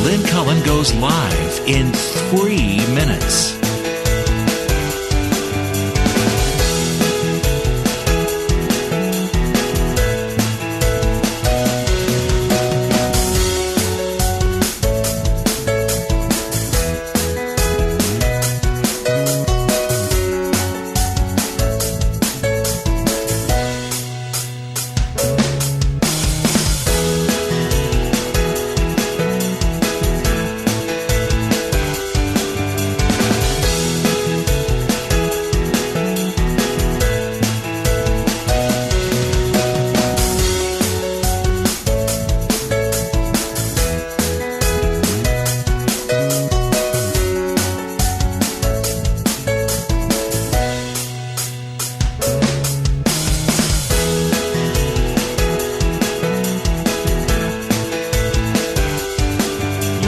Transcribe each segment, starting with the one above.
Lynn Cullen goes live in 3 minutes.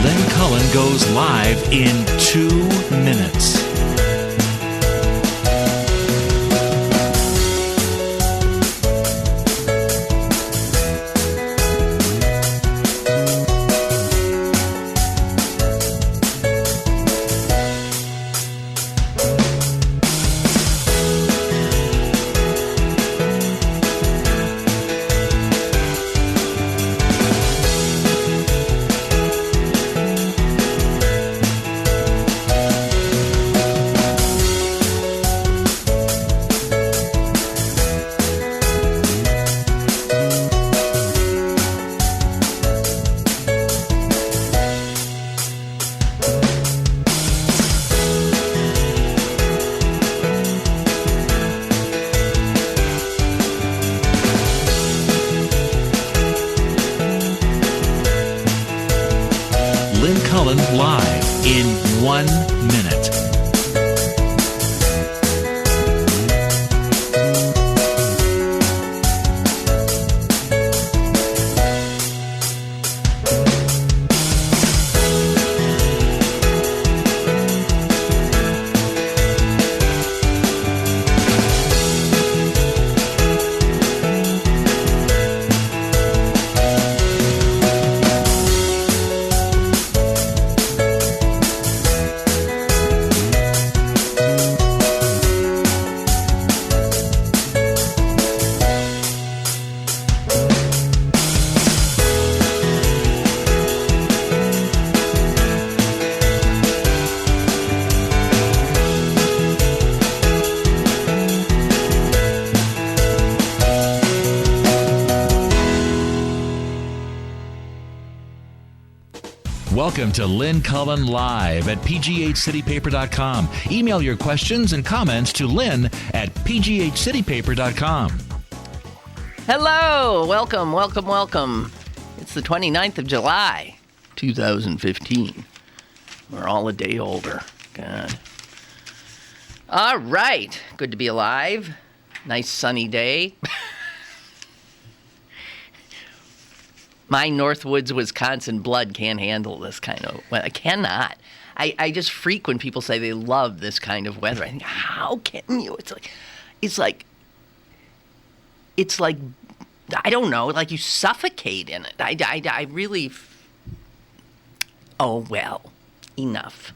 Lynn Cullen goes live in 2 minutes. Lynn Cullen live in 1 minute. Welcome to Lynn Cullen Live at pghcitypaper.com. Email your questions and comments to Lynn at pghcitypaper.com. Hello, welcome. It's the 29th of July, 2015. We're all a day older. God. All right, good to be alive. Nice sunny day. My Northwoods, Wisconsin blood can't handle this kind of weather. I cannot. I just freak when people say they love this kind of weather. I think, how can you? It's like, I don't know, like you suffocate in it. I really, oh, well, enough.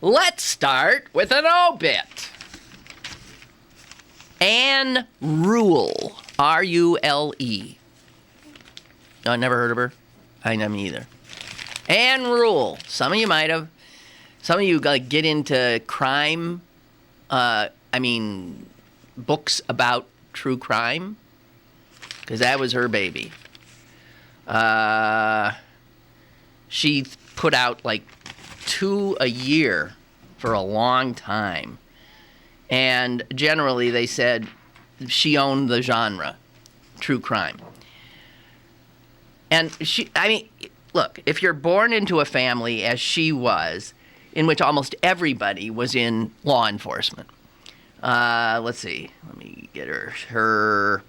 Let's start with an obit. Anne Rule. R-U-L-E. No, I never heard of her. I never either. Anne Rule. Some of you might have. Some of you get into crime. Books about true crime. Because that was her baby. She put out 2 a year for a long time. And generally they said she owned the genre, true crime. And look, if you're born into a family, as she was, in which almost everybody was in law enforcement. Let's see. Let me get her.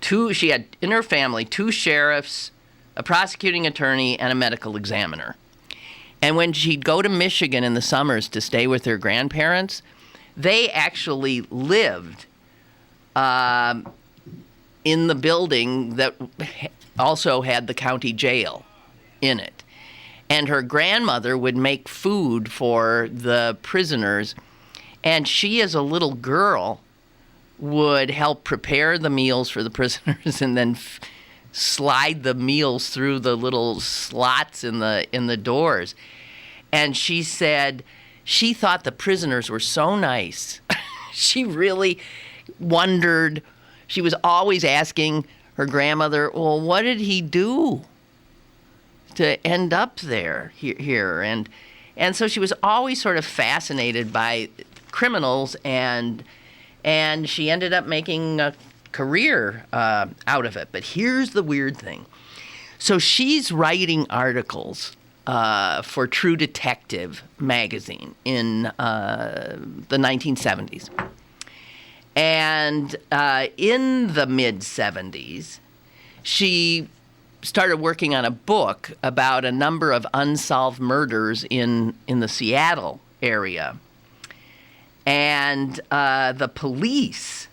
She had in her family 2 sheriffs, a prosecuting attorney, and a medical examiner. And when she'd go to Michigan in the summers to stay with her grandparents, they actually lived in the building that also had the county jail in it. And her grandmother would make food for the prisoners, and she, as a little girl, would help prepare the meals for the prisoners and then slide the meals through the little slots in the doors. And she said she thought the prisoners were so nice. She really wondered. She was always asking her grandmother, well, what did he do to end up there here? And so she was always sort of fascinated by criminals, and she ended up making a career out of it. But here's the weird thing. So she's writing articles for True Detective magazine in the 1970s. And in the mid-70s, she started working on a book about a number of unsolved murders in the Seattle area. And the police,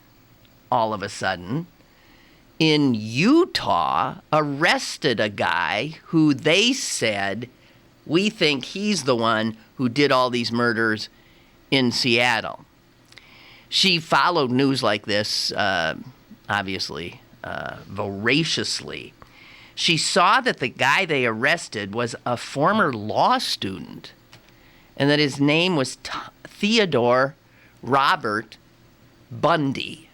all of a sudden, in Utah, arrested a guy who they said, we think he's the one who did all these murders in Seattle. She followed news like this, obviously, voraciously. She saw that the guy they arrested was a former law student, and that his name was Theodore Robert Bundy.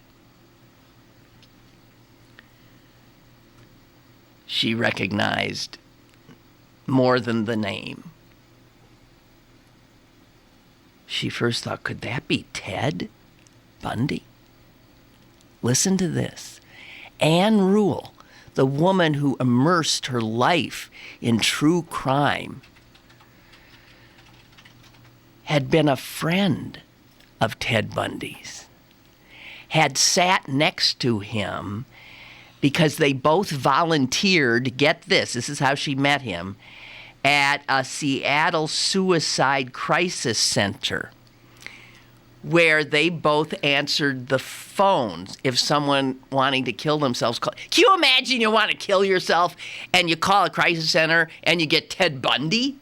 She recognized more than the name. She first thought, could that be Ted Bundy? Listen to this. Anne Rule, the woman who immersed her life in true crime, had been a friend of Ted Bundy's, had sat next to him because they both volunteered, get this is how she met him, at a Seattle suicide crisis center, where they both answered the phones if someone wanting to kill themselves called. Can you imagine you want to kill yourself and you call a crisis center and you get Ted Bundy?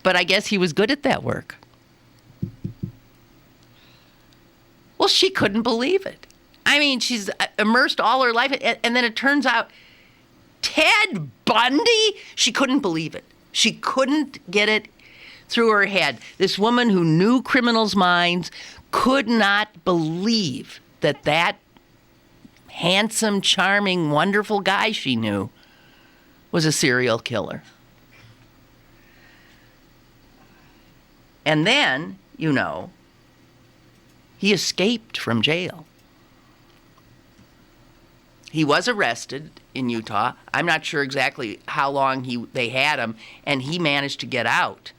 But I guess he was good at that work. Well, she couldn't believe it. I mean, she's immersed all her life, and then it turns out Ted Bundy? She couldn't believe it. She couldn't get it through her head. This woman who knew criminals' minds could not believe that handsome, charming, wonderful guy she knew was a serial killer. And then, he escaped from jail. He was arrested in Utah. I'm not sure exactly how long they had him, and he managed to get out.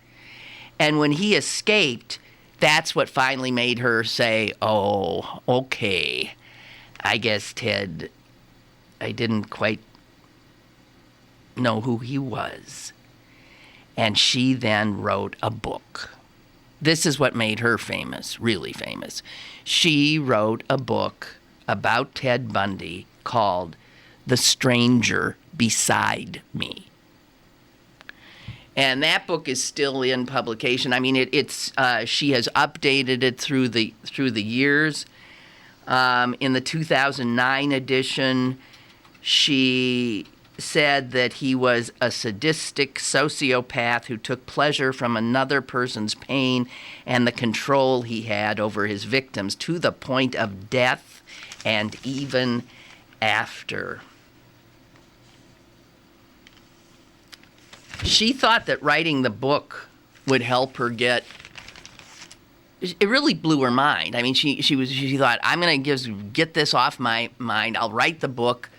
And when he escaped, that's what finally made her say, oh, okay, I guess Ted, I didn't quite know who he was. And she then wrote a book. This is what made her famous, really famous. She wrote a book about Ted Bundy called The Stranger Beside Me. And that book is still in publication. I mean, it's she has updated it through the years. In the 2009 edition, she said that he was a sadistic sociopath who took pleasure from another person's pain and the control he had over his victims to the point of death and even after. She thought that writing the book would help her get. It really blew her mind. I mean, she thought, I'm going to get this off my mind. I'll write the book,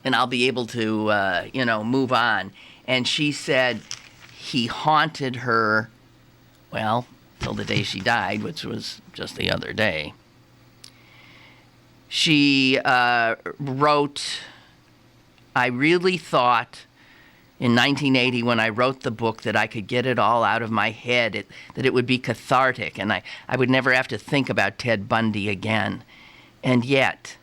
and I'll be able to, move on. And she said he haunted her, well, till the day she died, which was just the other day. She wrote, I really thought in 1980 when I wrote the book that I could get it all out of my head, that it would be cathartic, and I would never have to think about Ted Bundy again. And yet,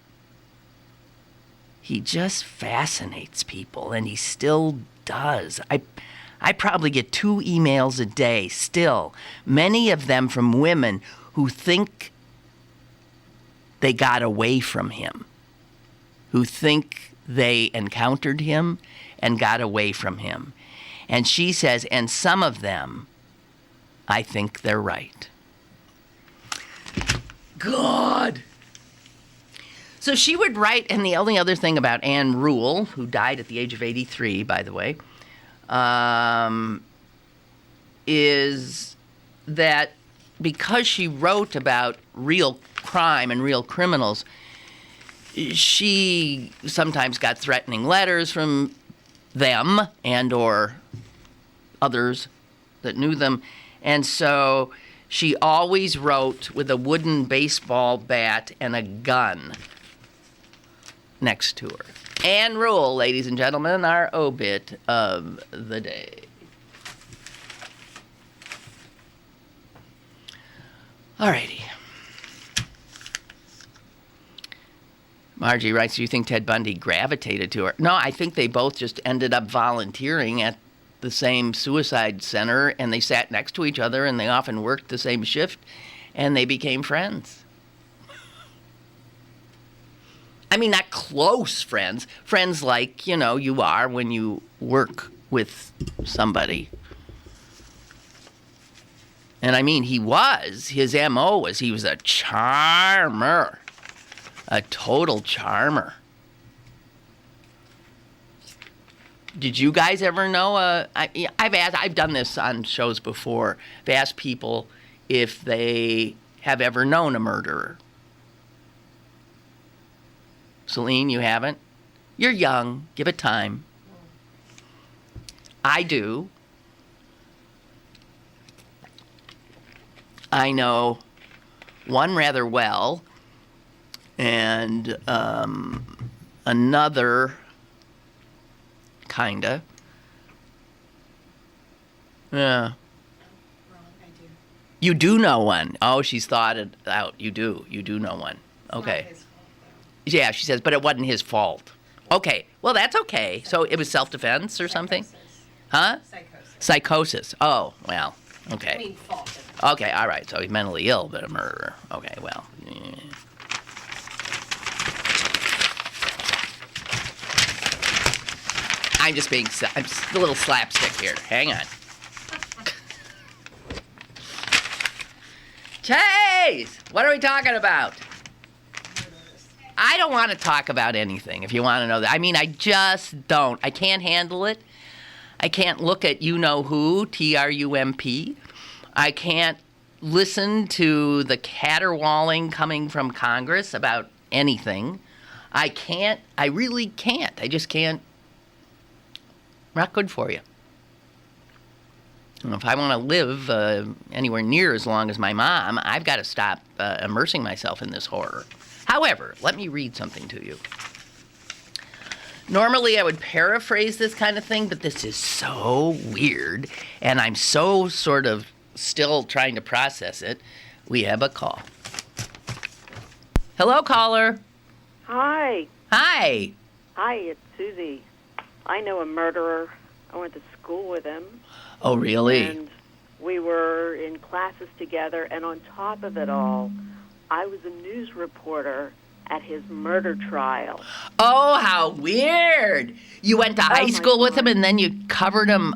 he just fascinates people, and he still does. I probably get 2 emails a day still, many of them from women who think they got away from him, who think they encountered him and got away from him. And she says, and some of them, I think they're right. God. So she would write, and the only other thing about Anne Rule, who died at the age of 83, by the way, is that because she wrote about real crime and real criminals, she sometimes got threatening letters from them and or others that knew them. And so she always wrote with a wooden baseball bat and a gun next to her. Anne Rule, ladies and gentlemen, our obit of the day. Alrighty. Margie writes, do you think Ted Bundy gravitated to her? No, I think they both just ended up volunteering at the same suicide center, and they sat next to each other, and they often worked the same shift, and they became friends. I mean, not close friends. Friends like, you are when you work with somebody. And I mean, his M.O. was he was a charmer. A total charmer. Did you guys ever know? I've done this on shows before. I've asked people if they have ever known a murderer. Celine, you haven't? You're young. Give it time. I do. I know one rather well, and another kinda. Yeah. Wrong, I do. You do know one. Oh, she's thought it out. You do know one. Okay. Not his fault, Yeah, she says, but it wasn't his fault. Okay. Well, that's okay. So it was self-defense or something? Psychosis. Huh? Psychosis. Psychosis. Oh, well, okay. I mean, fault. Okay, all right. So he's mentally ill, but a murderer. Okay, well. Yeah. I'm just a little slapstick here. Hang on. Chase! What are we talking about? I don't want to talk about anything, if you want to know that. I mean, I just don't. I can't handle it. I can't look at you-know-who, Trump. I can't listen to the caterwauling coming from Congress about anything. I really can't. I just can't. Not good for you. If I want to live anywhere near as long as my mom, I've got to stop immersing myself in this horror. However, let me read something to you. Normally, I would paraphrase this kind of thing, but this is so weird, and I'm so sort of still trying to process it. We have a call. Hello, caller. Hi. Hi. Hi, it's Susie. I know a murderer. I went to school with him. Oh, really? And we were in classes together, and on top of it all, I was a news reporter at his murder trial. Oh, how weird. You went to high school with him, and then you covered him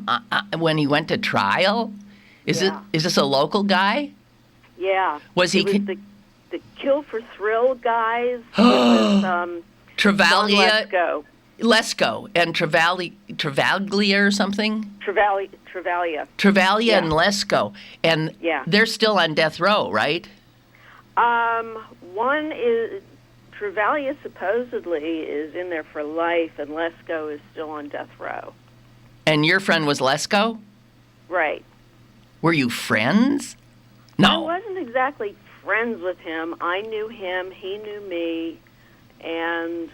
when he went to trial? Is this a local guy? Yeah. Was he... It was the Kill for Thrill guys. It was, Travaglia. Lesko. And Travaglia or something? Travaglia. Travaglia Yeah. and Lesko. And Yeah. they're still on death row, right? One is... Travaglia supposedly is in there for life, and Lesko is still on death row. And your friend was Lesko? Right. Were you friends? No. I wasn't exactly friends with him. I knew him, he knew me, and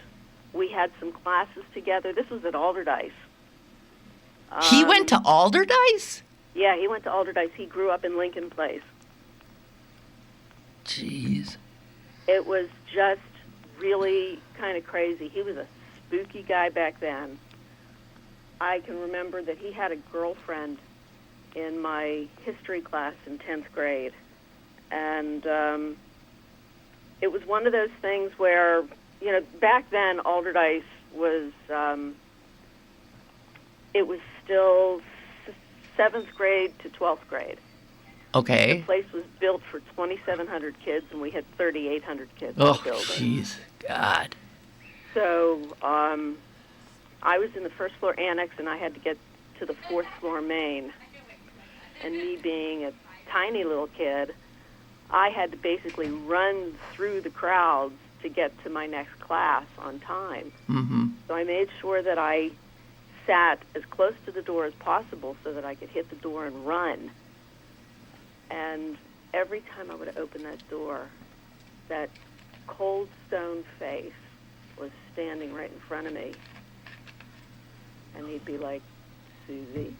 we had some classes together. This was at Alderdice. He went to Alderdice? Yeah, he went to Alderdice. He grew up in Lincoln Place. Jeez. It was just really kind of crazy. He was a spooky guy back then. I can remember that he had a girlfriend in my history class in 10th grade. And it was one of those things where, back then, Alderdice was, it was still 7th grade to 12th grade. Okay. The place was built for 2,700 kids, and we had 3,800 kids in Oh, the building. jeez. God. So I was in the first floor annex, and I had to get to the 4th floor main. And me being a tiny little kid, I had to basically run through the crowds to get to my next class on time. Mm-hmm. So I made sure that I sat as close to the door as possible so that I could hit the door and run. And every time I would open that door, that cold stone face was standing right in front of me. And he'd be like, Susie.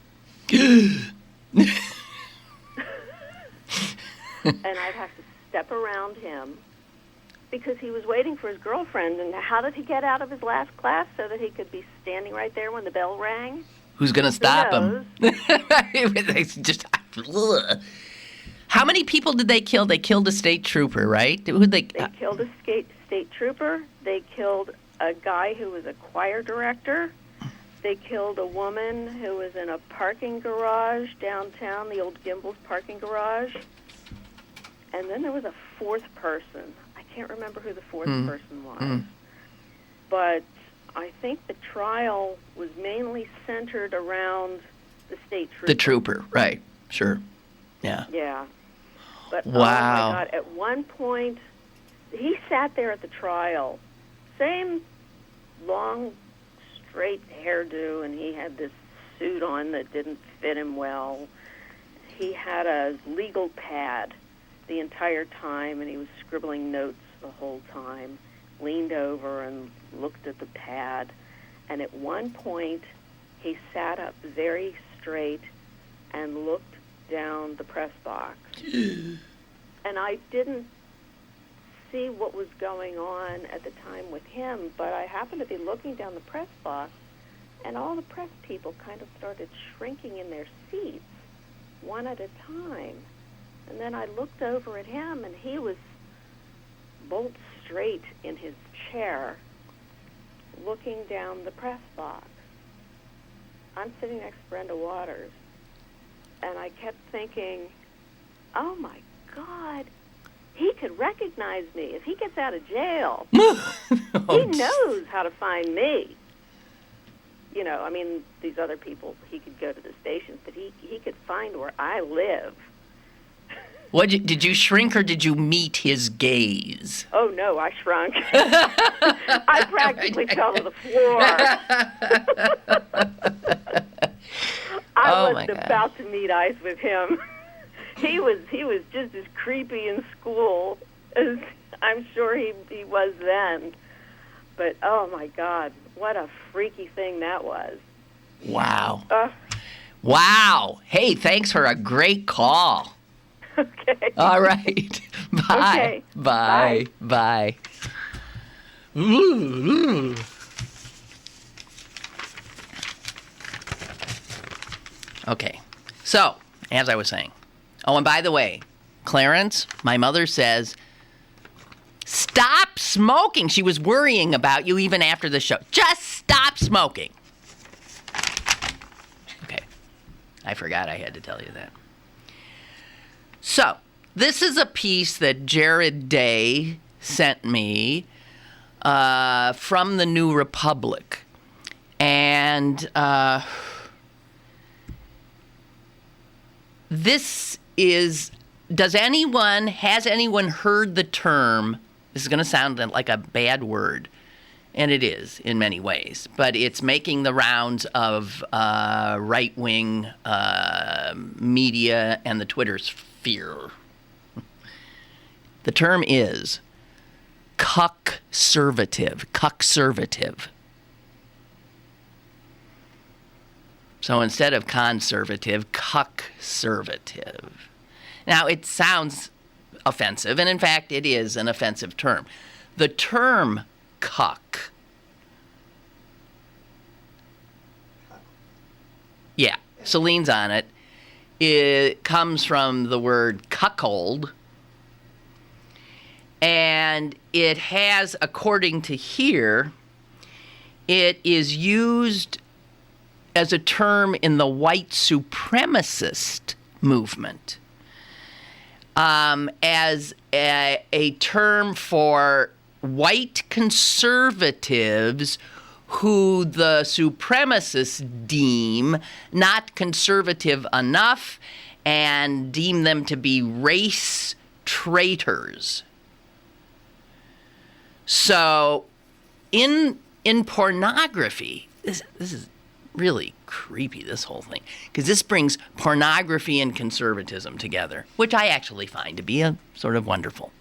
And I'd have to step around him because he was waiting for his girlfriend. And how did he get out of his last class so that he could be standing right there when the bell rang? Who's going to stop him? knows? Just, ugh. How many people did they kill? They killed a state trooper, right? They killed a state trooper. They killed a guy who was a choir director. They killed a woman who was in a parking garage downtown, the old Gimbel's parking garage. And then there was a 4th person. I can't remember who the 4th person was. But I think the trial was mainly centered around the state trooper. The trooper, right. Sure. Yeah. Yeah. But, wow. Oh, my God, at one point, he sat there at the trial. Same long, straight hairdo, and he had this suit on that didn't fit him well. He had a legal pad the entire time, and he was scribbling notes the whole time, leaned over and looked at the pad. And at one point, he sat up very straight and looked down the press box. And I didn't see what was going on at the time with him, but I happened to be looking down the press box, and all the press people kind of started shrinking in their seats, one at a time. And then I looked over at him, and he was bolt straight in his chair, looking down the press box. I'm sitting next to Brenda Waters, and I kept thinking, oh, my God, he could recognize me if he gets out of jail. He knows how to find me. These other people, he could go to the stations, but he could find where I live. Did you shrink or did you meet his gaze? Oh, no, I shrunk. I practically fell to the floor. I wasn't about to meet eyes with him. He was just as creepy in school as I'm sure he was then. But, oh, my God, what a freaky thing that was. Wow. Wow. Hey, thanks for a great call. Okay. All right. Bye. Okay. Bye. Bye. Ooh. Okay. So, as I was saying. Oh, and by the way, Clarence, my mother says, stop smoking. She was worrying about you even after the show. Just stop smoking. Okay. I forgot I had to tell you that. So, this is a piece that Jared Day sent me from the New Republic. And this is, has anyone heard the term, this is going to sound like a bad word, and it is in many ways, but it's making the rounds of right-wing media and the Twitter sphere. The term is cuckservative. So instead of conservative, cuckservative. Now, it sounds offensive, and in fact, it is an offensive term. The term cuck, yeah, Celine's on it. It comes from the word cuckold, and it has, according to here, it is used as a term in the white supremacist movement, as a term for white conservatives who the supremacists deem not conservative enough and deem them to be race traitors. So in pornography, this is really creepy, this whole thing, because this brings pornography and conservatism together, which I actually find to be a sort of wonderful.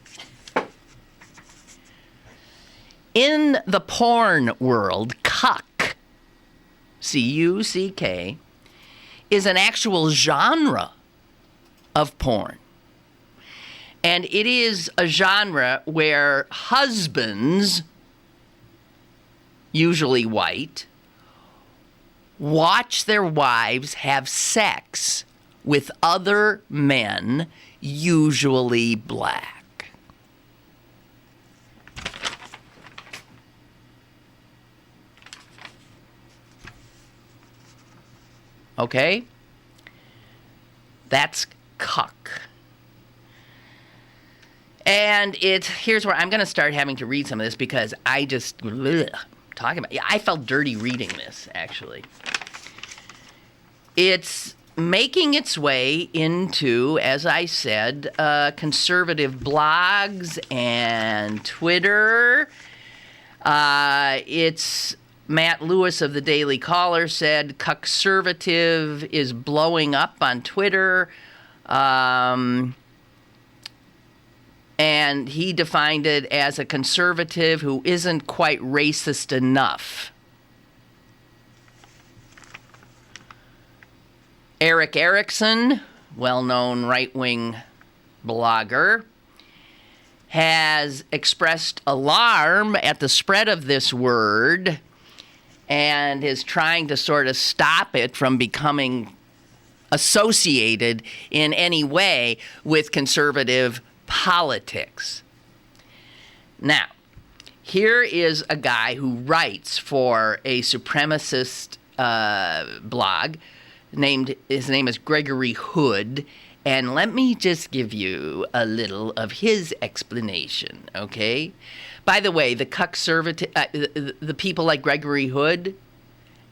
In the porn world, cuck, C-U-C-K, is an actual genre of porn. And it is a genre where husbands, usually white, watch their wives have sex with other men, usually black. Okay? That's cuck. And here's where I'm going to start having to read some of this because I just, I felt dirty reading this, actually. It's making its way into, as I said, conservative blogs and Twitter. It's Matt Lewis of the Daily Caller said cuckservative is blowing up on Twitter. And he defined it as a conservative who isn't quite racist enough. Eric Erickson, well-known right-wing blogger, has expressed alarm at the spread of this word and is trying to sort of stop it from becoming associated in any way with conservative politics. Now, here is a guy who writes for a supremacist blog. His name is Gregory Hood, and let me just give you a little of his explanation, okay? By the way, the the people like Gregory Hood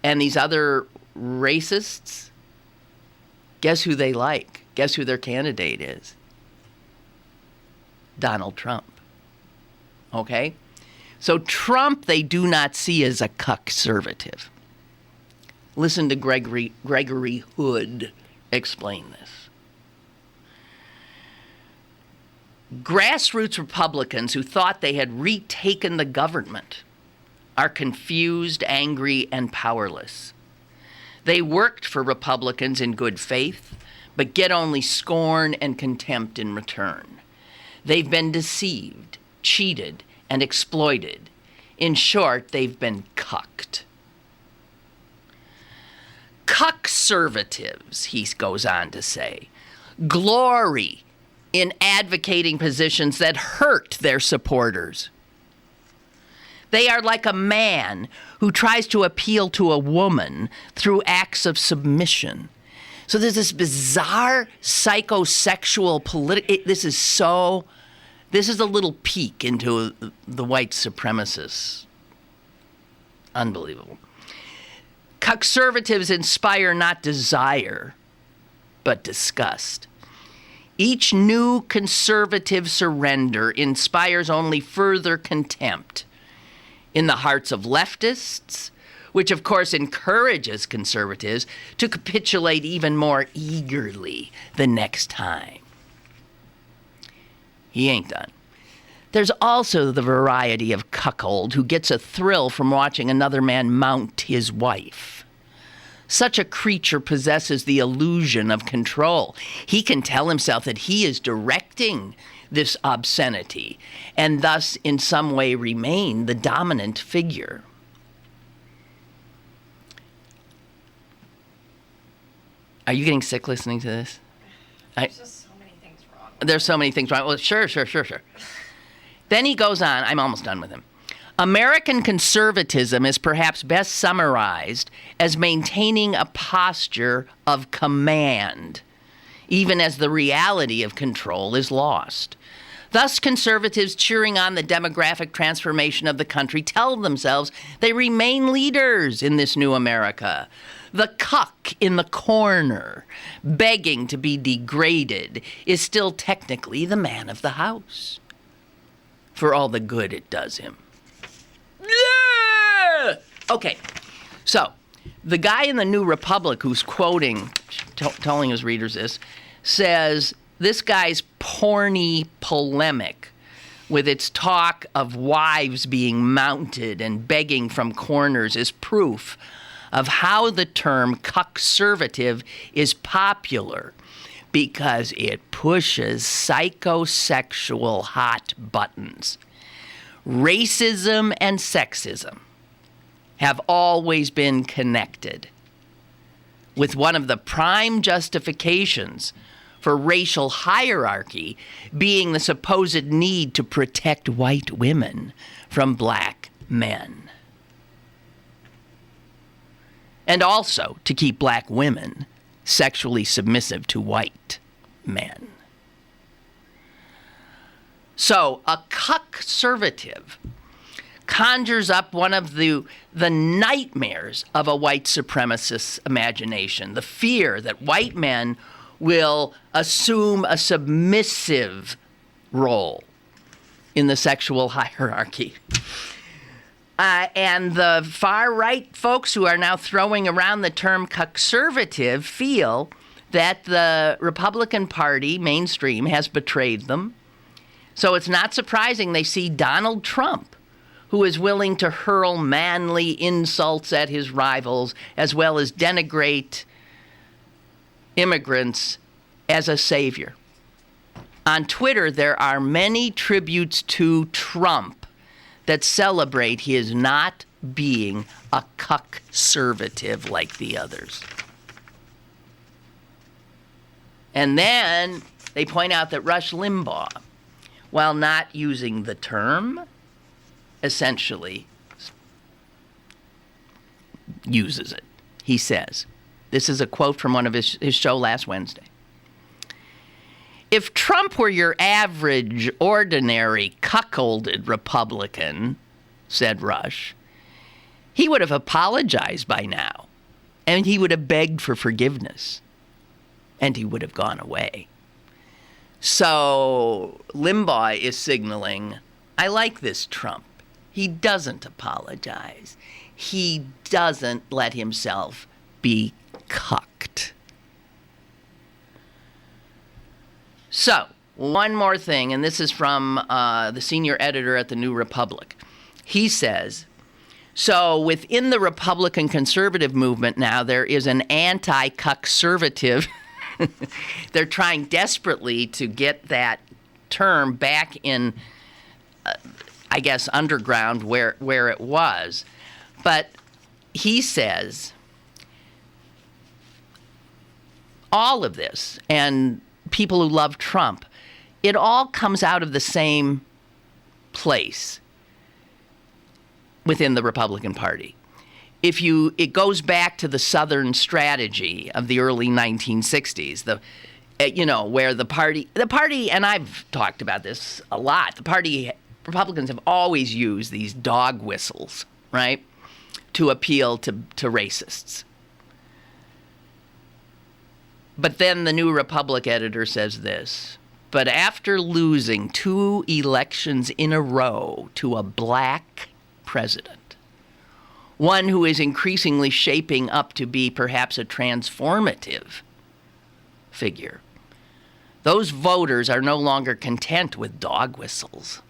and these other racists, guess who they like? Guess who their candidate is? Donald Trump. Okay? So Trump they do not see as a cuckservative. Listen to Gregory Hood explain this. Grassroots Republicans who thought they had retaken the government are confused, angry, and powerless. They worked for Republicans in good faith, but get only scorn and contempt in return. They've been deceived, cheated, and exploited. In short, they've been cucked. Cuckservatives, he goes on to say, glory in advocating positions that hurt their supporters. They are like a man who tries to appeal to a woman through acts of submission. So there's this bizarre psychosexual this is a little peek into the white supremacists. Unbelievable. Cuckservatives inspire not desire, but disgust. Each new conservative surrender inspires only further contempt in the hearts of leftists, which of course encourages conservatives to capitulate even more eagerly the next time. He ain't done. There's also the variety of cuckold who gets a thrill from watching another man mount his wife. Such a creature possesses the illusion of control. He can tell himself that he is directing this obscenity and thus in some way remain the dominant figure. Are you getting sick listening to this? There's just so many things wrong. There's so many things wrong. Well, sure. Then he goes on. I'm almost done with him. American conservatism is perhaps best summarized as maintaining a posture of command, even as the reality of control is lost. Thus, conservatives cheering on the demographic transformation of the country tell themselves they remain leaders in this new America. The cuck in the corner, begging to be degraded, is still technically the man of the house, for all the good it does him. Okay, so the guy in the New Republic who's quoting, telling his readers this, says this guy's porny polemic with its talk of wives being mounted and begging from corners is proof of how the term cuckservative is popular, because it pushes psychosexual hot buttons. Racism and sexism have always been connected, with one of the prime justifications for racial hierarchy being the supposed need to protect white women from black men. And also to keep black women sexually submissive to white men. So a cuckservative conjures up one of the nightmares of a white supremacist's imagination, the fear that white men will assume a submissive role in the sexual hierarchy. And the far-right folks who are now throwing around the term cuckservative feel that the Republican Party, mainstream, has betrayed them. So it's not surprising they see Donald Trump, who is willing to hurl manly insults at his rivals, as well as denigrate immigrants, as a savior. On Twitter, there are many tributes to Trump that celebrate his not being a cuckservative like the others. And then they point out that Rush Limbaugh, while not using the term, essentially uses it. He says, this is a quote from one of his show last Wednesday. If Trump were your average, ordinary, cuckolded Republican, said Rush, he would have apologized by now, and he would have begged for forgiveness, and he would have gone away. So Limbaugh is signaling, I like this Trump. He doesn't apologize. He doesn't let himself be cucked. So, one more thing, and this is from the senior editor at the New Republic. He says, so within the Republican conservative movement now, there is an anti-cuckservative. They're trying desperately to get that term back in, I guess, underground where it was. But he says, all of this, and people who love Trump, it all comes out of the same place within the Republican Party. It goes back to the Southern strategy of the early 1960s, where the party, and I've talked about this a lot, Republicans have always used these dog whistles, right, to appeal to racists. But then the New Republic editor says this, but after losing 2 elections in a row to a black president, one who is increasingly shaping up to be perhaps a transformative figure, those voters are no longer content with dog whistles.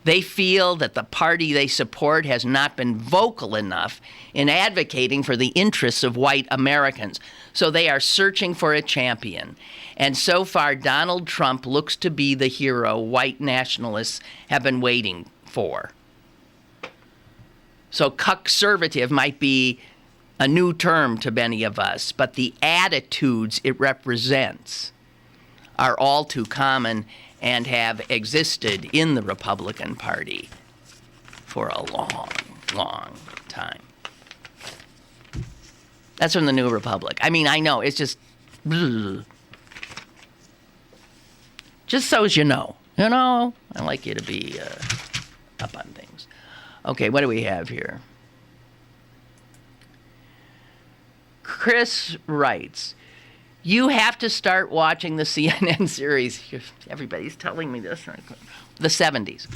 They feel that the party they support has not been vocal enough in advocating for the interests of white Americans. So they are searching for a champion. And so far, Donald Trump looks to be the hero white nationalists have been waiting for. So cuckservative might be a new term to many of us, but the attitudes it represents are all too common and have existed in the Republican Party for a long, long time. That's from the New Republic. I mean, I know, it's just... Just so as you know. You know, I like you to be up on things. Okay, what do we have here? Chris writes, you have to start watching the CNN series. Everybody's telling me this. The 70s.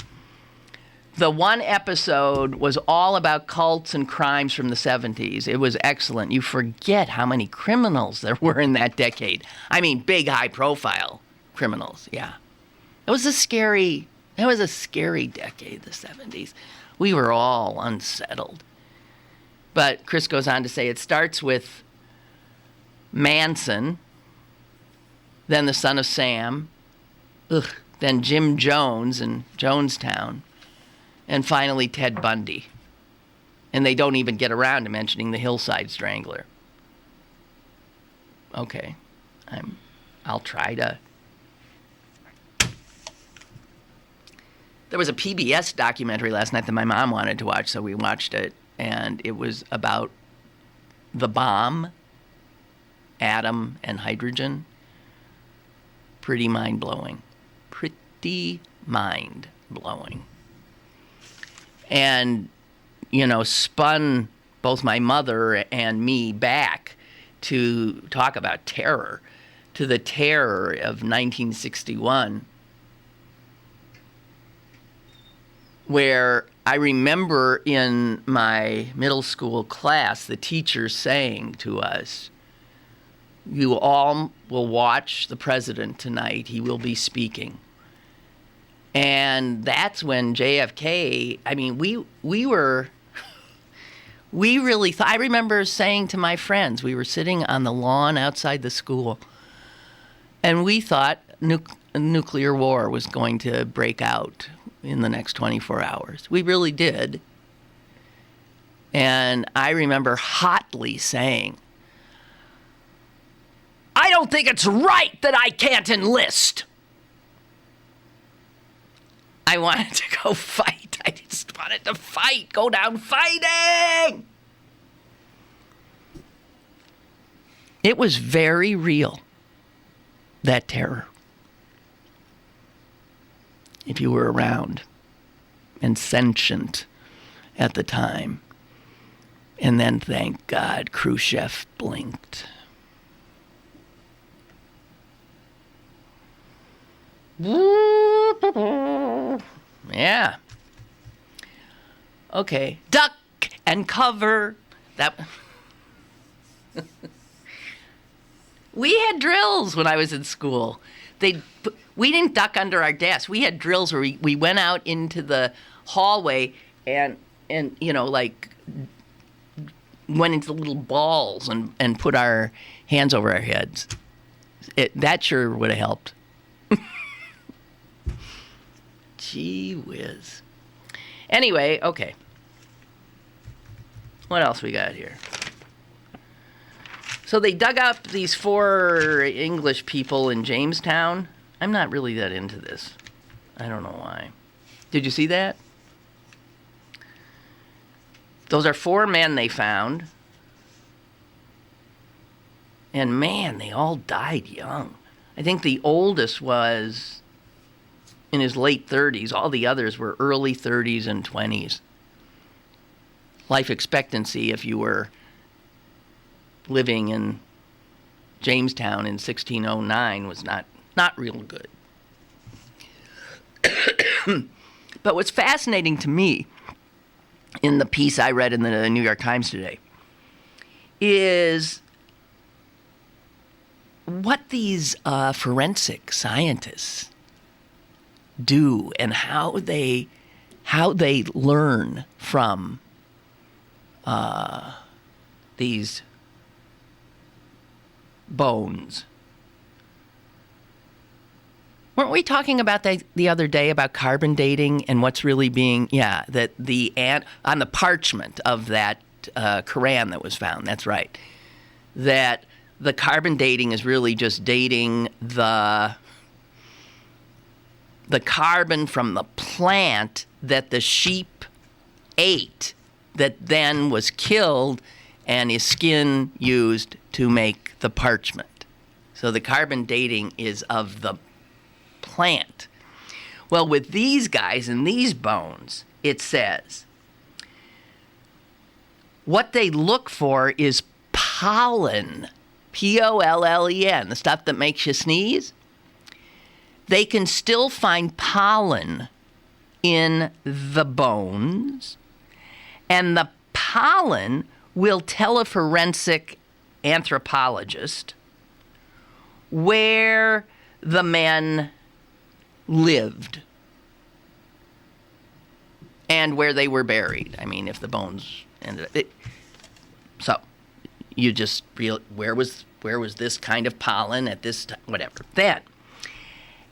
The one episode was all about cults and crimes from the 70s. It was excellent. You forget how many criminals there were in that decade. I mean, big, high-profile criminals, yeah. It was a scary decade, the 70s. We were all unsettled. But Chris goes on to say it starts with Manson, then the son of Sam, then Jim Jones in Jonestown, and finally Ted Bundy. And they don't even get around to mentioning the Hillside Strangler. Okay, I'll try to. There was a PBS documentary last night that my mom wanted to watch, so we watched it, and it was about the bomb, atom, and hydrogen. Pretty mind-blowing. Pretty mind-blowing. And, you know, spun both my mother and me back to talk about terror, to the terror of 1961, where I remember in my middle school class the teacher saying to us, you all will watch the president tonight. He will be speaking. And that's when JFK, I mean, we really thought, I remember saying to my friends, we were sitting on the lawn outside the school, and we thought nuclear war was going to break out in the next 24 hours. We really did. And I remember hotly saying, I don't think it's right that I can't enlist. I wanted to go fight. I just wanted to fight. Go down fighting. It was very real, that terror. If you were around and sentient at the time. And then, thank God, Khrushchev blinked. Yeah. Okay. Duck and cover. That. We had drills when I was in school. We didn't duck under our desks. We had drills where we went out into the hallway and you know, like went into little balls and put our hands over our heads. That sure would have helped. Gee whiz. Anyway, okay. What else we got here? So they dug up these 4 English people in Jamestown. I'm not really that into this. I don't know why. Did you see that? Those are 4 men they found. And man, they all died young. I think the oldest was in his late 30s. All the others were early 30s and 20s. Life expectancy, if you were living in Jamestown in 1609, was not real good. But what's fascinating to me in the piece I read in the New York Times today is what these forensic scientists do and how they how they learn from these bones. Weren't we talking about that the other day about carbon dating and what's really being, that on the parchment of that Quran that was found, that's right, that the carbon dating is really just dating the carbon from the plant that the sheep ate that then was killed and his skin used to make the parchment. So the carbon dating is of the plant. Well, with these guys and these bones, it says what they look for is pollen, Pollen, the stuff that makes you sneeze. They can still find pollen in the bones, and the pollen will tell a forensic anthropologist where the men lived and where they were buried. I mean, if the bones ended up... So, you just... Where was this kind of pollen at this time? Whatever. Then...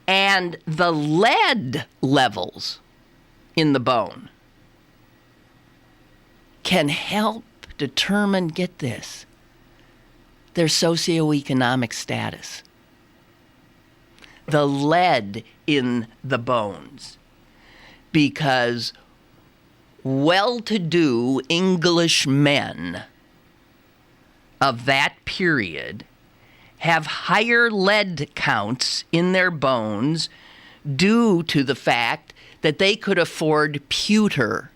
And the lead levels in the bone can help determine, get this, their socioeconomic status. The lead in the bones. Because well-to-do English men of that period have higher lead counts in their bones due to the fact that they could afford pewter,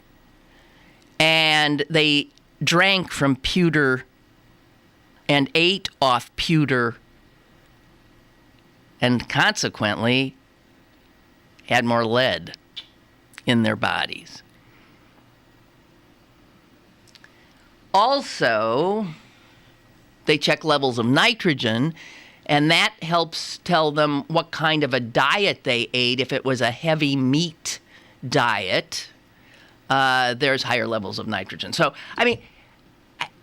and they drank from pewter and ate off pewter, and consequently had more lead in their bodies. Also, they check levels of nitrogen, and that helps tell them what kind of a diet they ate. If it was a heavy meat diet, there's higher levels of nitrogen. So, I mean,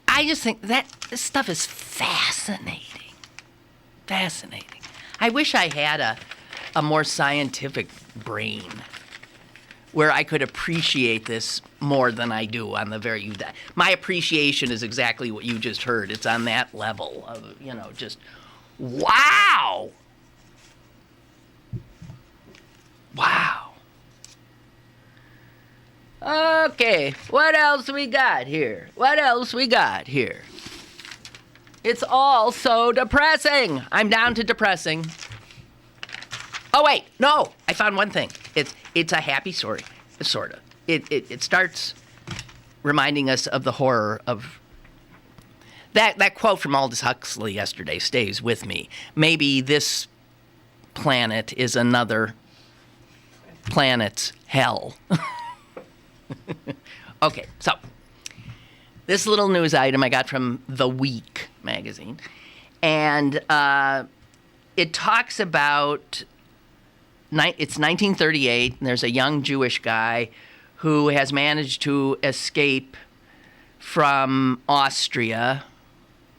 I just think that this stuff is fascinating. Fascinating. I wish I had a more scientific brain where I could appreciate this more than I do on the very... My appreciation is exactly what you just heard. It's on that level of, just, wow! Wow. Okay, what else we got here? It's all so depressing. I'm down to depressing. Oh, wait, no, I found one thing. It's a happy story, sort of. It starts reminding us of the horror of... That quote from Aldous Huxley yesterday stays with me. Maybe this planet is another planet's hell. Okay, so this little news item I got from The Week magazine, and it talks about... It's 1938, and there's a young Jewish guy who has managed to escape from Austria,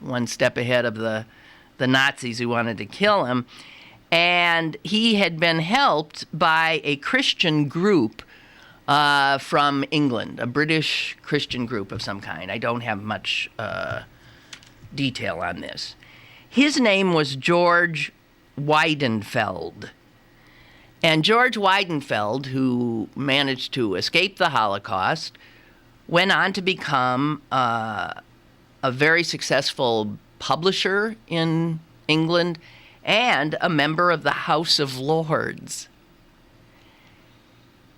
one step ahead of the Nazis who wanted to kill him. And he had been helped by a Christian group from England, a British Christian group of some kind. I don't have much detail on this. His name was George Weidenfeld. And George Weidenfeld, who managed to escape the Holocaust, went on to become a very successful publisher in England and a member of the House of Lords.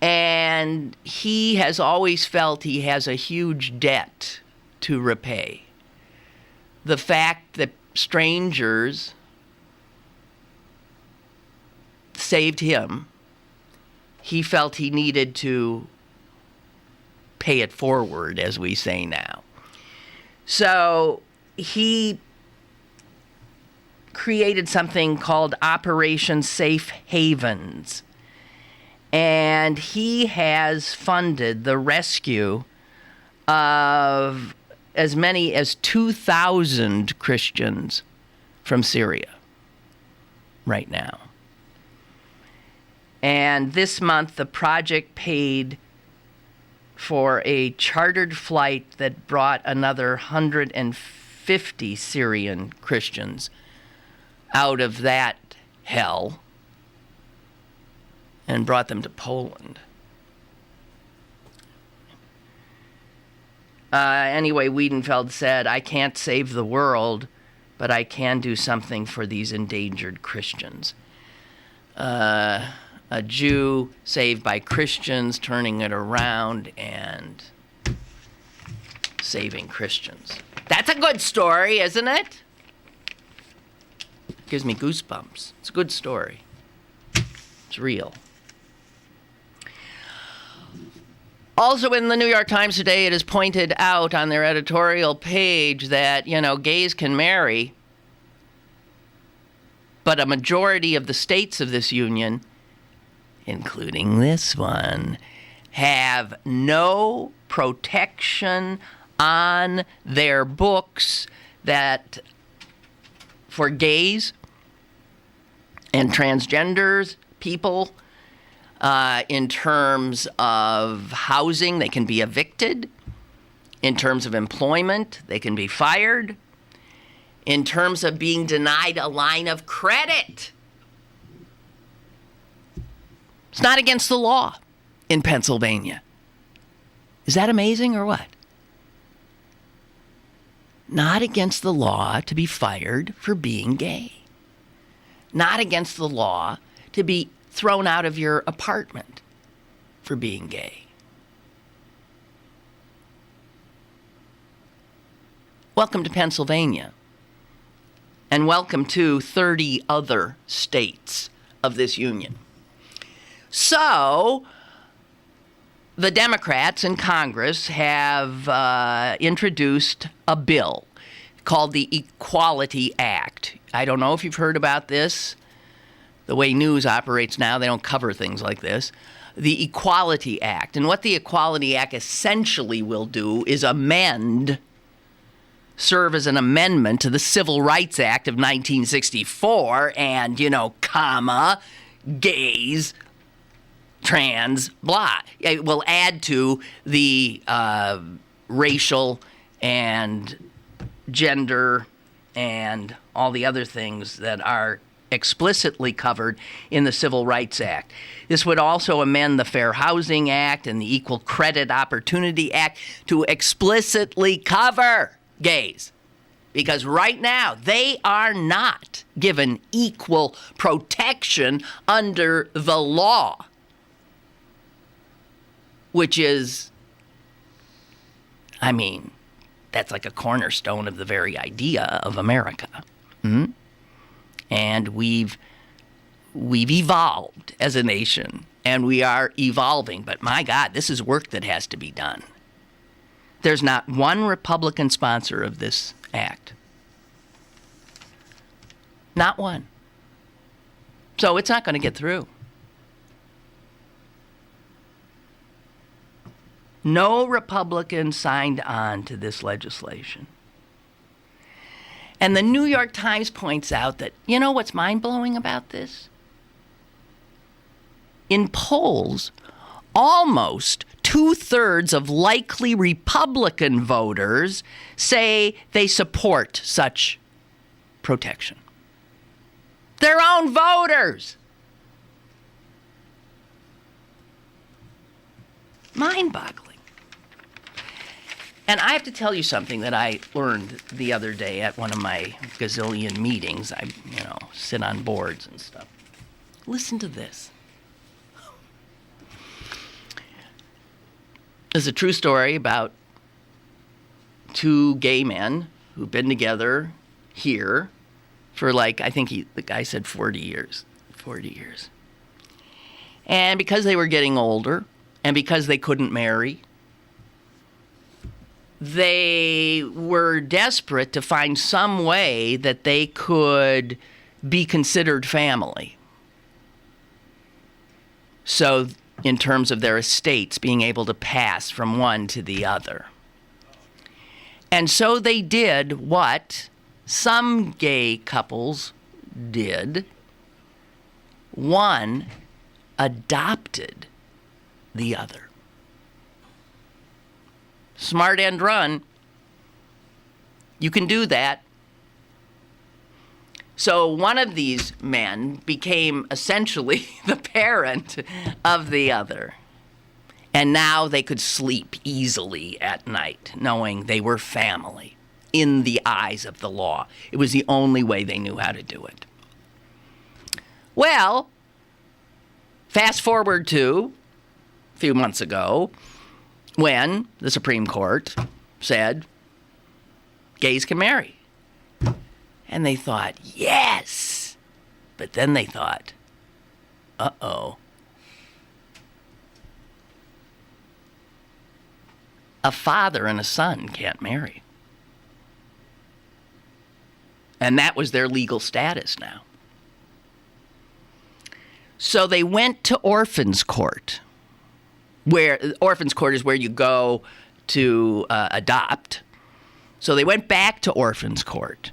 And he has always felt he has a huge debt to repay. The fact that strangers saved him, he felt he needed to pay it forward, as we say now. So he created something called Operation Safe Havens. And he has funded the rescue of as many as 2,000 Christians from Syria right now. And this month, the project paid for a chartered flight that brought another 150 Syrian Christians out of that hell and brought them to Poland. Anyway, Wiedenfeld said, "I can't save the world, but I can do something for these endangered Christians." A Jew saved by Christians, turning it around and saving Christians. That's a good story, isn't it? Gives me goosebumps. It's a good story. It's real. Also in the New York Times today, it is pointed out on their editorial page that, gays can marry, but a majority of the states of this union, including this one, have no protection on their books that for gays and transgenders people, in terms of housing, they can be evicted. In terms of employment, they can be fired. In terms of being denied a line of credit. It's not against the law in Pennsylvania. Is that amazing or what? Not against the law to be fired for being gay. Not against the law to be thrown out of your apartment for being gay. Welcome to Pennsylvania. And welcome to 30 other states of this union. So, the Democrats in Congress have introduced a bill called the Equality Act. I don't know if you've heard about this. The way news operates now, they don't cover things like this. The Equality Act. And what the Equality Act essentially will do is serve as an amendment to the Civil Rights Act of 1964 and, gays, trans, blah. It will add to the racial and gender and all the other things that are explicitly covered in the Civil Rights Act. This would also amend the Fair Housing Act and the Equal Credit Opportunity Act to explicitly cover gays. Because right now, they are not given equal protection under the law, which is, that's like a cornerstone of the very idea of America. Mm-hmm. And we've evolved as a nation, and we are evolving. But my God, this is work that has to be done. There's not one Republican sponsor of this act. Not one. So it's not going to get through. No Republican signed on to this legislation. And the New York Times points out that, what's mind-blowing about this? In polls, almost 2/3 of likely Republican voters say they support such protection. Their own voters. Mind-boggling. And I have to tell you something that I learned the other day at one of my gazillion meetings. I, sit on boards and stuff. Listen to this. There's a true story about two gay men who've been together here for the guy said 40 years. 40 years. And because they were getting older and because they couldn't marry, they were desperate to find some way that they could be considered family. So in terms of their estates being able to pass from one to the other. And so they did what some gay couples did. One adopted the other. Smart end run. You can do that. So one of these men became essentially the parent of the other. And now they could sleep easily at night, knowing they were family in the eyes of the law. It was the only way they knew how to do it. Well, fast forward to a few months ago when the Supreme Court said gays can marry. And they thought, yes. But then they thought, uh-oh. A father and a son can't marry. And that was their legal status now. So they went to orphans court, where orphans court is where you go to adopt. So they went back to orphans court,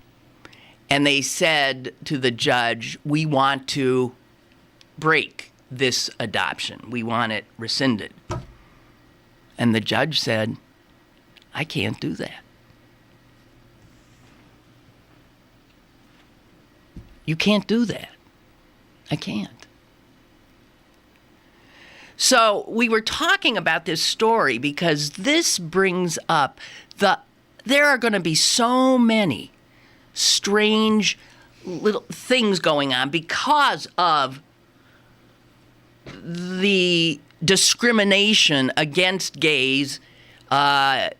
and they said to the judge, we want to break this adoption. We want it rescinded. And the judge said, I can't do that. You can't do that. I can't. So we were talking about this story because this brings up there are going to be so many strange little things going on because of the discrimination against gays that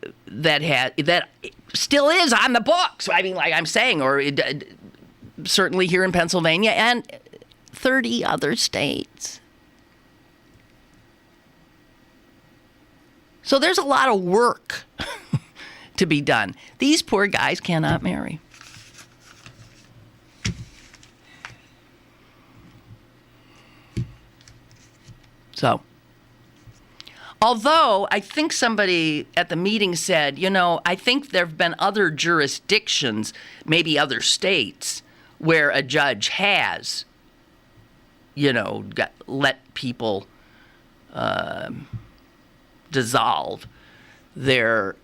still is on the books. I mean, like I'm saying, or certainly here in Pennsylvania and 30 other states. So there's a lot of work to be done. These poor guys cannot marry. So, although I think somebody at the meeting said, I think there have been other jurisdictions, maybe other states, where a judge has, let people dissolve their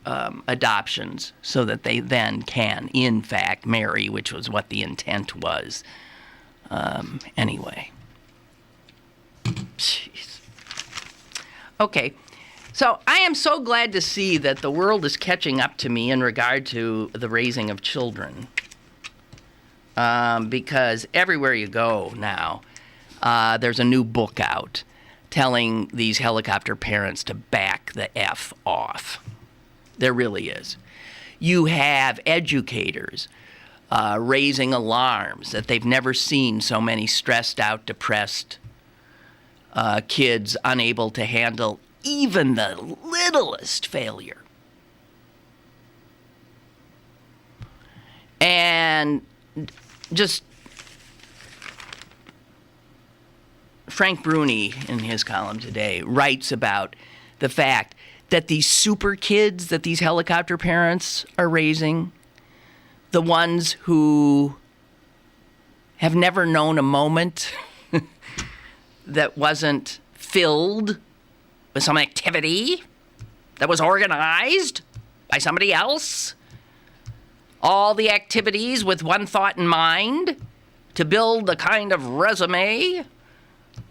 adoptions so that they then can, in fact, marry, which was what the intent was. Anyway. Jeez. Okay. So I am so glad to see that the world is catching up to me in regard to the raising of children. Because everywhere you go now, there's a new book out telling these helicopter parents to back the F off. There really is. You have educators raising alarms that they've never seen so many stressed out, depressed kids unable to handle even the littlest failure. And just Frank Bruni, in his column today, writes about the fact that these super kids that these helicopter parents are raising, the ones who have never known a moment that wasn't filled with some activity that was organized by somebody else, all the activities with one thought in mind, to build the kind of resume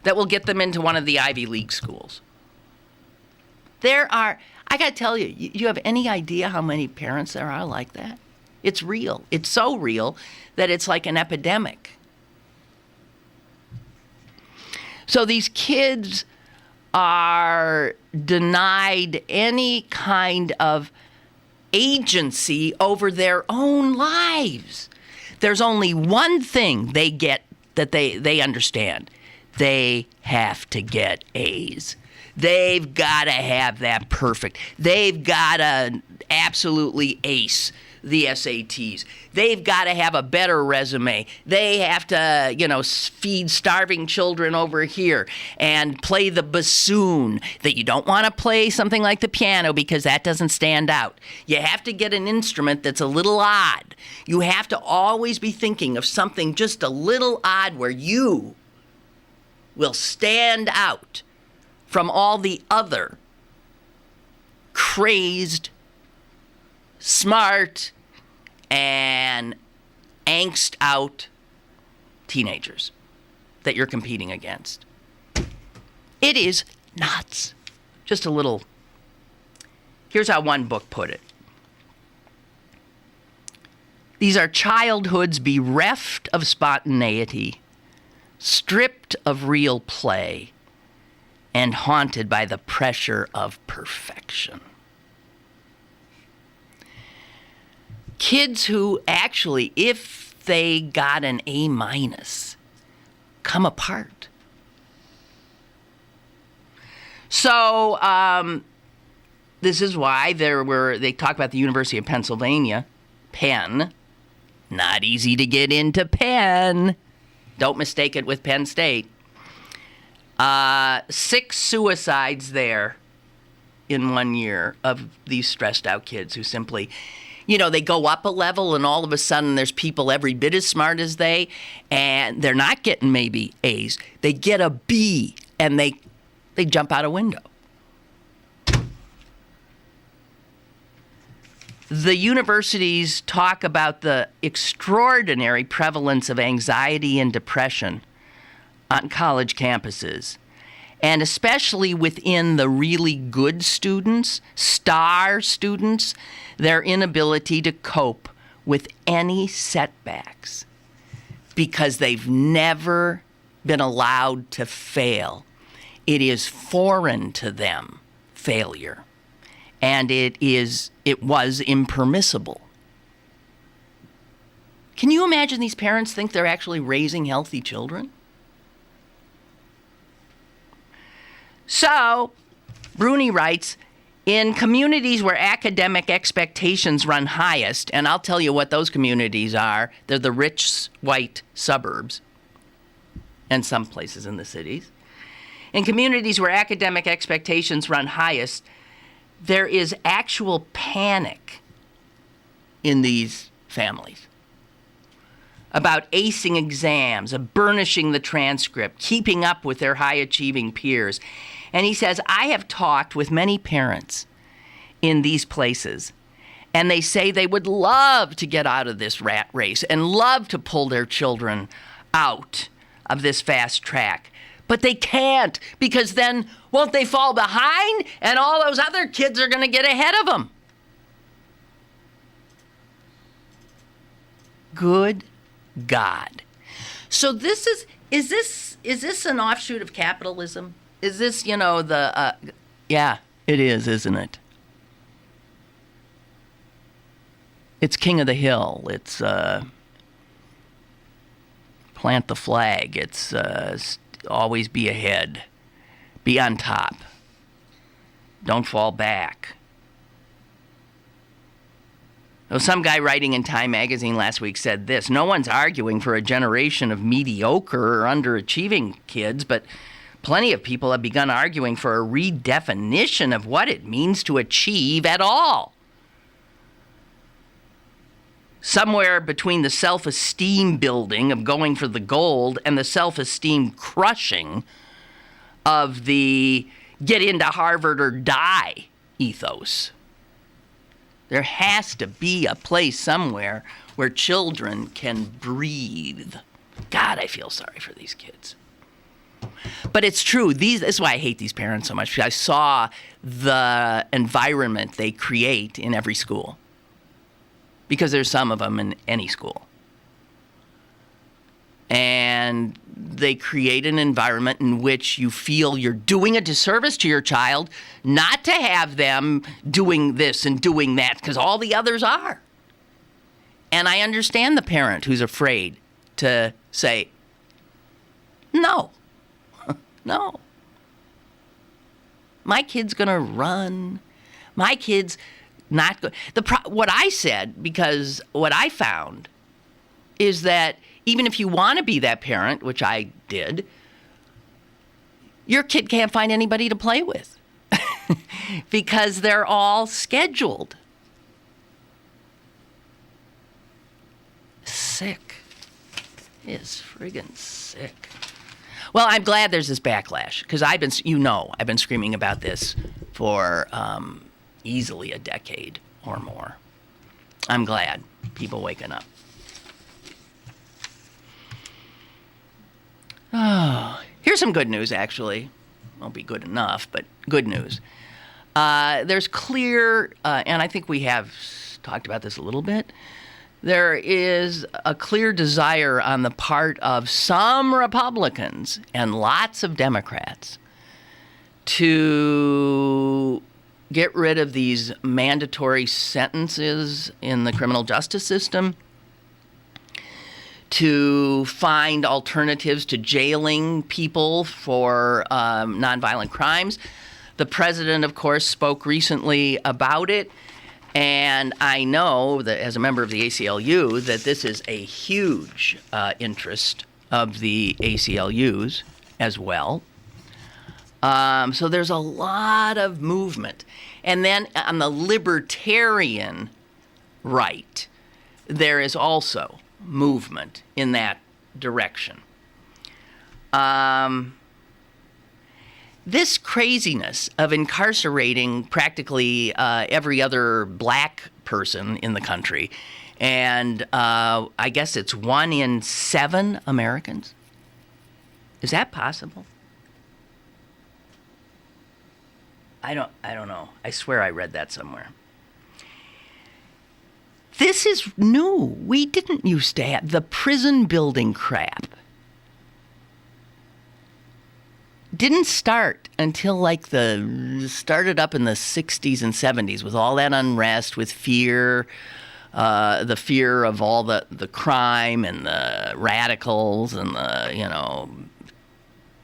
that will get them into one of the Ivy League schools. I got to tell you, you have any idea how many parents there are like that? It's real. It's so real that it's like an epidemic. So these kids are denied any kind of agency over their own lives. There's only one thing they get that they understand. They have to get A's. They've got to have that perfect. They've got to absolutely ace the SATs. They've got to have a better resume. They have to, feed starving children over here and play the bassoon. That you don't want to play something like the piano because that doesn't stand out. You have to get an instrument that's a little odd. You have to always be thinking of something just a little odd where you will stand out from all the other crazed, smart, and angst-out teenagers that you're competing against. It is nuts. Just a little. Here's how one book put it. These are childhoods bereft of spontaneity, stripped of real play, and haunted by the pressure of perfection. Kids who actually, if they got an A-, come apart. So this is why they talk about the University of Pennsylvania, Penn. Not easy to get into Penn. Don't mistake it with Penn State. 6 suicides there in 1 year of these stressed out kids who simply, they go up a level and all of a sudden there's people every bit as smart as they, and they're not getting maybe A's. They get a B and they jump out a window. The universities talk about the extraordinary prevalence of anxiety and depression on college campuses, and especially within the really good students, star students, their inability to cope with any setbacks because they've never been allowed to fail. It is foreign to them, failure, and it was impermissible. Can you imagine these parents think they're actually raising healthy children? So, Bruni writes, in communities where academic expectations run highest, and I'll tell you what those communities are, they're the rich white suburbs and some places in the cities. In communities where academic expectations run highest, there is actual panic in these families about acing exams, of burnishing the transcript, keeping up with their high-achieving peers. And he says, I have talked with many parents in these places, and they say they would love to get out of this rat race and love to pull their children out of this fast track. But they can't, because then won't they fall behind and all those other kids are going to get ahead of them? Good God. So this is this an offshoot of capitalism? Is this, yeah, it is, isn't it? It's King of the Hill. It's plant the flag. It's always be ahead. Be on top. Don't fall back. Some guy writing in Time magazine last week said this: no one's arguing for a generation of mediocre or underachieving kids, but plenty of people have begun arguing for a redefinition of what it means to achieve at all. Somewhere between the self-esteem building of going for the gold and the self-esteem crushing of the get into Harvard or die ethos. There has to be a place somewhere where children can breathe. God, I feel sorry for these kids. But it's true. This is why I hate these parents so much, because I saw the environment they create in every school. Because there's some of them in any school. And they create an environment in which you feel you're doing a disservice to your child not to have them doing this and doing that, because all the others are. And I understand the parent who's afraid to say, no, no. My kid's going to run. My kid's not good. What I said, because what I found is that even if you want to be that parent, which I did, your kid can't find anybody to play with because they're all scheduled. Sick. Is friggin' sick. Well, I'm glad there's this backlash because I've been screaming about this for easily a decade or more. I'm glad people waking up. Oh, here's some good news, actually. Won't be good enough, but good news. There's clear, and I think we have talked about this a little bit, there is a clear desire on the part of some Republicans and lots of Democrats to get rid of these mandatory sentences in the criminal justice system, to find alternatives to jailing people for nonviolent crimes. The president, of course, spoke recently about it. And I know that as a member of the ACLU that this is a huge interest of the ACLUs as well. So there's a lot of movement. And then on the libertarian right, there is also movement in that direction. This craziness of incarcerating practically every other black person in the country, and I guess it's 1 in 7 Americans. Is that possible? I don't know. I swear I read that somewhere. This is new. We didn't used to have the prison building crap. Didn't start until started up in the 60s and 70s with all that unrest, with fear, the fear of all the crime and the radicals and the,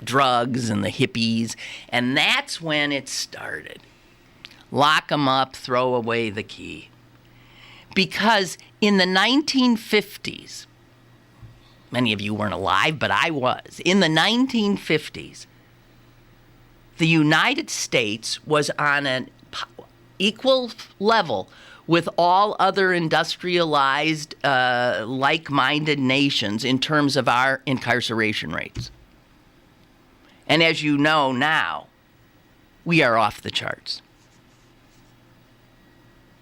drugs and the hippies. And that's when it started. Lock them up, throw away the key. Because in the 1950s, many of you weren't alive, but I was. In the 1950s, the United States was on an equal level with all other industrialized, like-minded nations in terms of our incarceration rates. And as you know now, we are off the charts.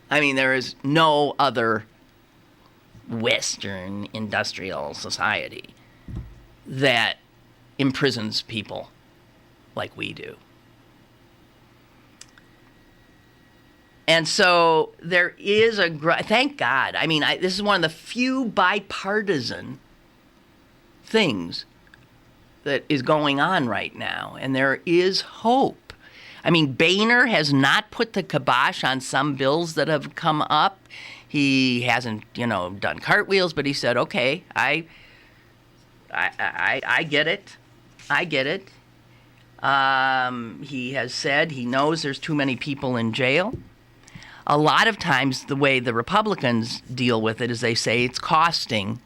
I mean, there is no other Western industrial society that imprisons people like we do. And so there is thank God. I mean, this is one of the few bipartisan things that is going on right now. And there is hope. I mean, Boehner has not put the kibosh on some bills that have come up. He hasn't, done cartwheels, but he said, okay, I get it. I get it. He has said he knows there's too many people in jail. A lot of times the way the Republicans deal with it is they say it's costing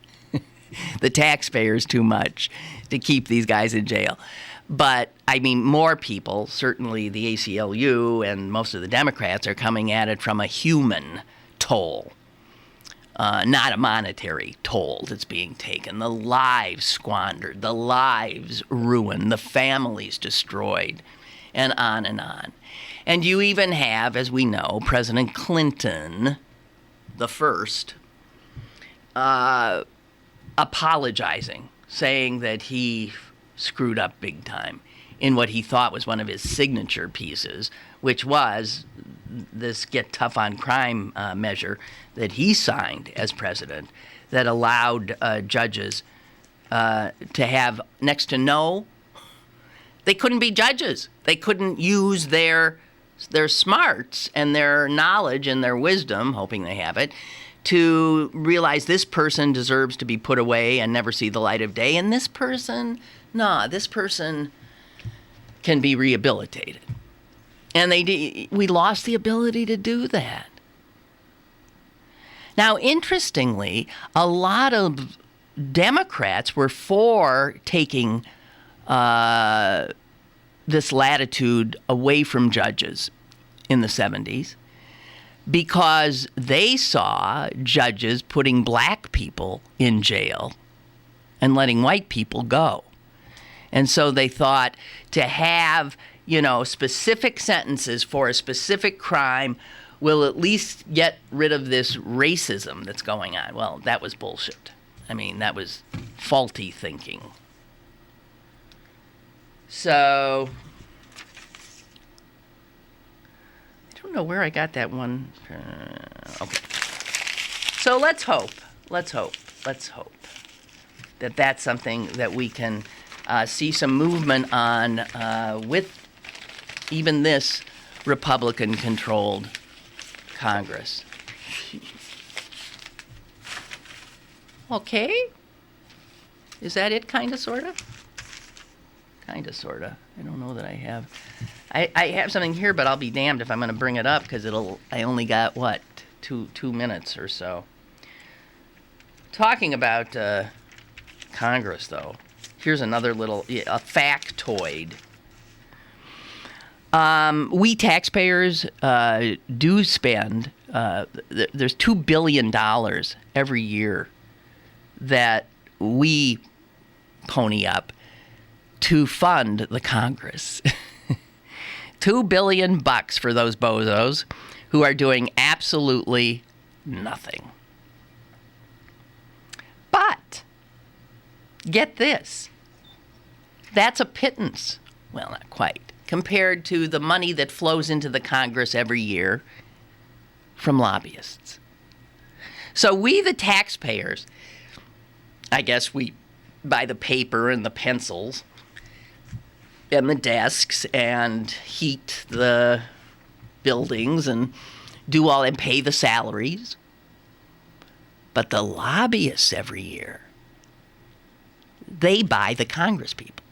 the taxpayers too much to keep these guys in jail. But, I mean, more people, certainly the ACLU and most of the Democrats, are coming at it from a human toll, not a monetary toll that's being taken. The lives squandered, the lives ruined, the families destroyed, and on and on. And you even have, as we know, President Clinton, the first, apologizing, saying that he screwed up big time in what he thought was one of his signature pieces, which was this Get Tough on Crime measure that he signed as president that allowed judges to have next to no, they couldn't be judges. They couldn't use their smarts and their knowledge and their wisdom, hoping they have it, to realize this person deserves to be put away and never see the light of day, and this person can be rehabilitated. And we lost the ability to do that. Now, interestingly, a lot of Democrats were for taking this latitude away from judges in the 70s because they saw judges putting black people in jail and letting white people go. And so they thought to have, specific sentences for a specific crime will at least get rid of this racism that's going on. Well, that was bullshit. I mean, that was faulty thinking. So, I don't know where I got that one. Okay. So let's hope that that's something that we can see some movement on with even this Republican-controlled Congress. Okay. Is that it, kind of, sort of? Kind of, sort of. I don't know that I have. I have something here, but I'll be damned if I'm going to bring it up because I only got, two minutes or so. Talking about Congress, though, here's another little a factoid. We taxpayers do spend, there's $2 billion every year that we pony up to fund the Congress. $2 billion for those bozos who are doing absolutely nothing. But, get this, that's a pittance. Well, not quite. Compared to the money that flows into the Congress every year from lobbyists. So we, the taxpayers, I guess we buy the paper and the pencils and the desks and heat the buildings and do all and pay the salaries. But the lobbyists every year, they buy the Congress people.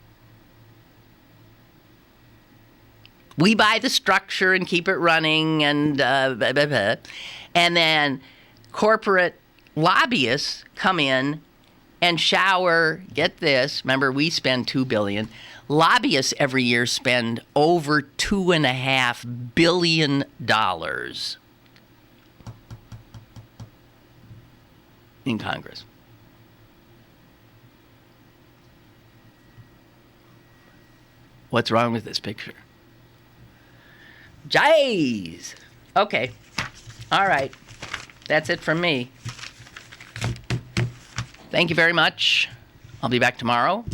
We buy the structure and keep it running and blah, blah, blah. And then corporate lobbyists come in and shower, get this, remember we spend $2 billion. Lobbyists every year spend over $2.5 billion in Congress. What's wrong with this picture? Jays! Okay. All right. That's it from me. Thank you very much. I'll be back tomorrow,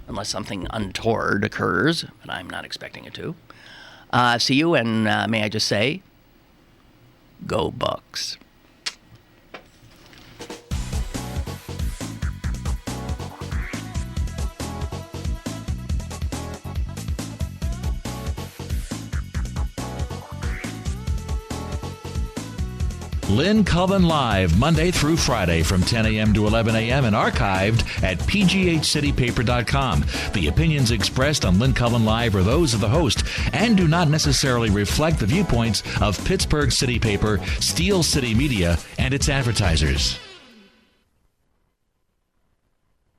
unless something untoward occurs, but I'm not expecting it to. See you, and may I just say, go Bucks. Lynn Cullen Live, Monday through Friday from 10 a.m. to 11 a.m. and archived at pghcitypaper.com. The opinions expressed on Lynn Cullen Live are those of the host and do not necessarily reflect the viewpoints of Pittsburgh City Paper, Steel City Media, and its advertisers.